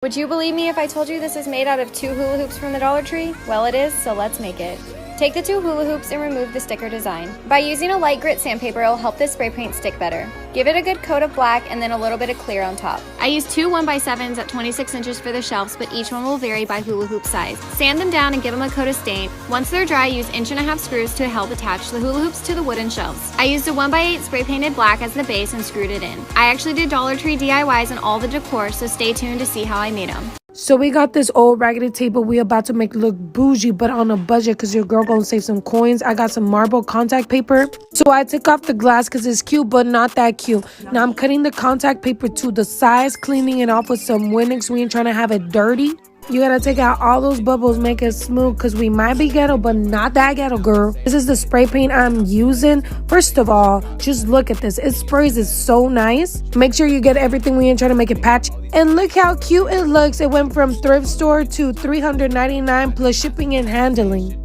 Would you believe me if I told you this is made out of 2 hula hoops from the Dollar Tree? Well, it is, so let's make it. Take the 2 hula hoops and remove the sticker design. By using a light grit sandpaper, it'll help this spray paint stick better. Give it a good coat of black and then a little bit of clear on top. I used 2 1x7s at 26 inches for the shelves, but each one will vary by hula hoop size. Sand them down and give them a coat of stain. Once they're dry, use 1.5 inch screws to help attach the hula hoops to the wooden shelves. I used a 1x8 spray painted black as the base and screwed it in. I actually did Dollar Tree DIYs and all the decor, so stay tuned to see how I made them. So we got this old raggedy table we about to make look bougie, but on a budget because your girl gonna save some coins. I got some marble contact paper. So I took off the glass because it's cute, but not that cute. Now I'm cutting the contact paper to the size, cleaning it off with some Windex. We ain't trying to have it dirty. You gotta take out all those bubbles, make it smooth, because we might be ghetto, but not that ghetto, girl. This is the spray paint I'm using. First of all, just look at this. It sprays is so nice. Make sure you get everything. We ain't trying to make it patchy. And look how cute it looks. It went from thrift store to $399 plus shipping and handling.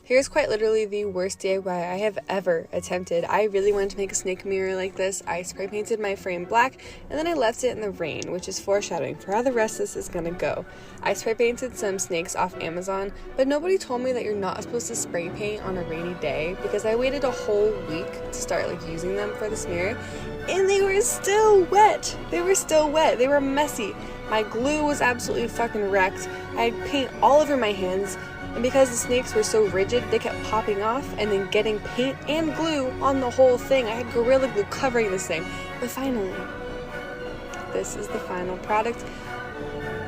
Here's quite literally the worst DIY I have ever attempted. I really wanted to make a snake mirror like this. I spray painted my frame black and then I left it in the rain, which is foreshadowing for how the rest of this is gonna go. I spray painted some snakes off Amazon, but nobody told me that you're not supposed to spray paint on a rainy day because I waited a whole week to start using them for this mirror and they were still wet. They were messy. My glue was absolutely fucking wrecked. I had paint all over my hands. And because the snakes were so rigid, they kept popping off and then getting paint and glue on the whole thing. I had Gorilla Glue covering this thing. But finally, this is the final product.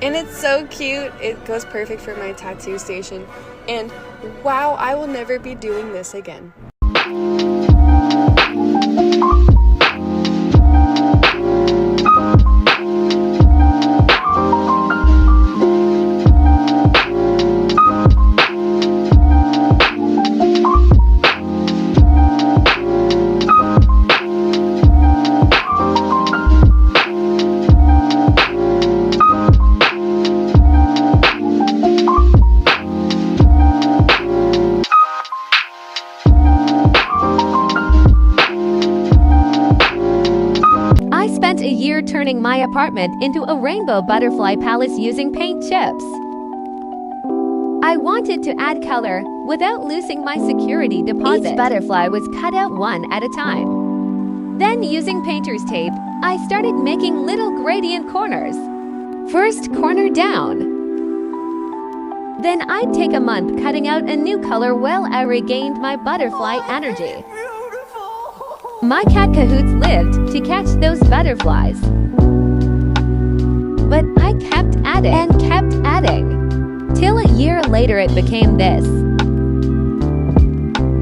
And it's so cute. It goes perfect for my tattoo station. And wow, I will never be doing this again. A year turning my apartment into a rainbow butterfly palace using paint chips. I wanted to add color without losing my security deposit. Each butterfly was cut out one at a time. Then using painter's tape, I started making little gradient corners. First corner down. Then I'd take a month cutting out a new color while I regained my butterfly energy. My cat Cahoots lived to catch those butterflies. But I kept adding and kept adding. Till a year later it became this.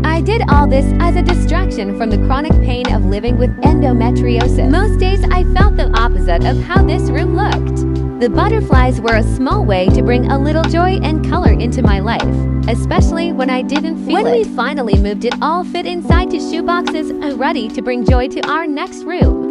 I did all this as a distraction from the chronic pain of living with endometriosis. Most days I felt the opposite of how this room looked. The butterflies were a small way to bring a little joy and color into my life, especially when I didn't feel it. When we finally moved, it all fit inside to shoeboxes, ready to bring joy to our next room.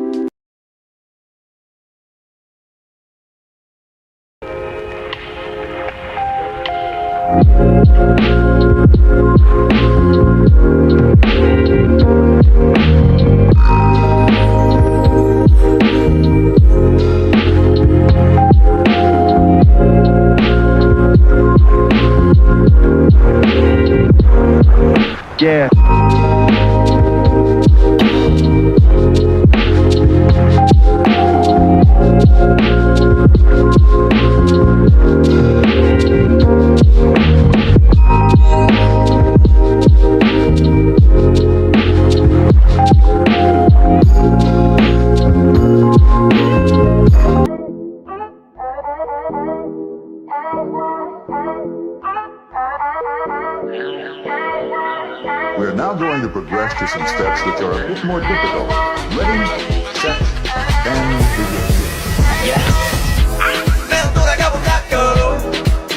Yeah. We are now going to progress to some steps which are a bit more difficult. Ready, set, and begin. 난 돌아가본다고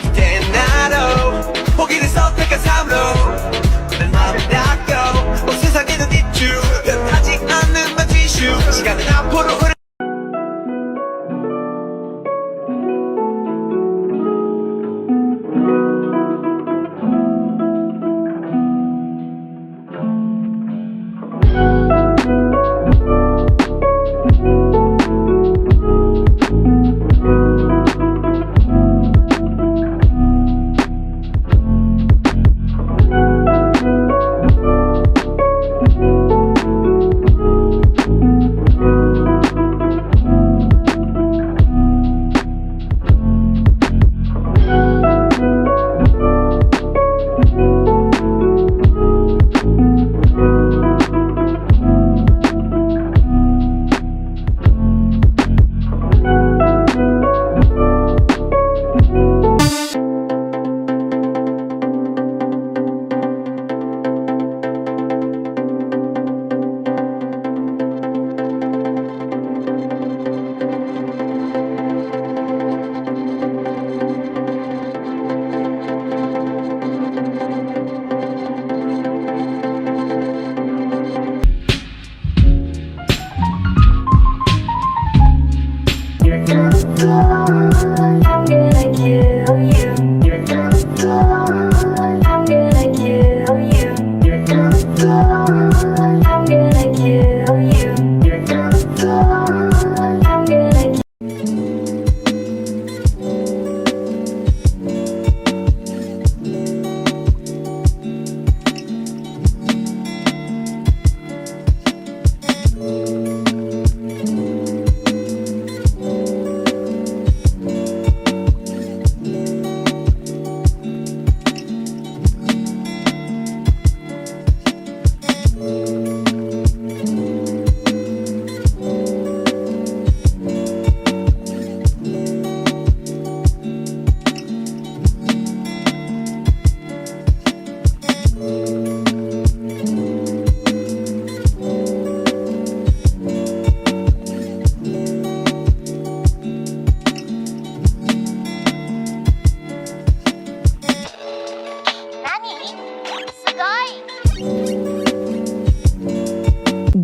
이젠 나로 포기를 선택한 삶으로 내 맘을 닫고 온 세상에는 뒤쭉 변하지 않는 만 지슈 시간은 앞으로 흐르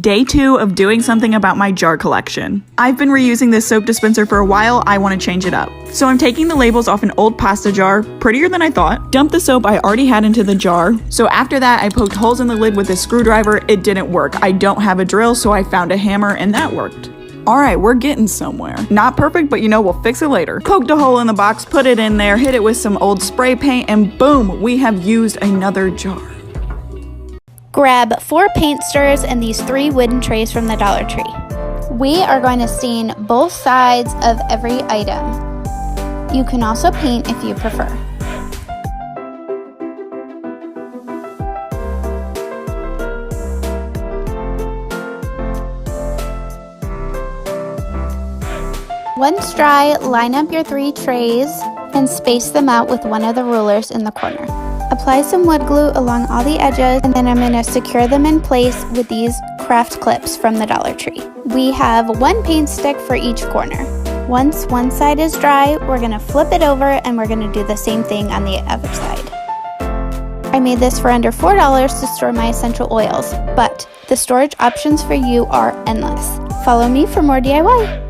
Day 2 of doing something about my jar collection. I've been reusing this soap dispenser for a while, I want to change it up. So I'm taking the labels off an old pasta jar, prettier than I thought, dumped the soap I already had into the jar. So after that, I poked holes in the lid with a screwdriver, it didn't work. I don't have a drill, so I found a hammer and that worked. Alright, we're getting somewhere. Not perfect, but you know, we'll fix it later. Poked a hole in the box, put it in there, hit it with some old spray paint, and boom, we have used another jar. Grab 4 paint stirrers and these 3 wooden trays from the Dollar Tree. We are going to stain both sides of every item. You can also paint if you prefer. Once dry, line up your 3 trays and space them out with one of the rulers in the corner. Apply some wood glue along all the edges, and then I'm going to secure them in place with these craft clips from the Dollar Tree. We have 1 paint stick for each corner. Once one side is dry, we're going to flip it over and we're going to do the same thing on the other side. I made this for under $4 to store my essential oils, but the storage options for you are endless. Follow me for more DIY.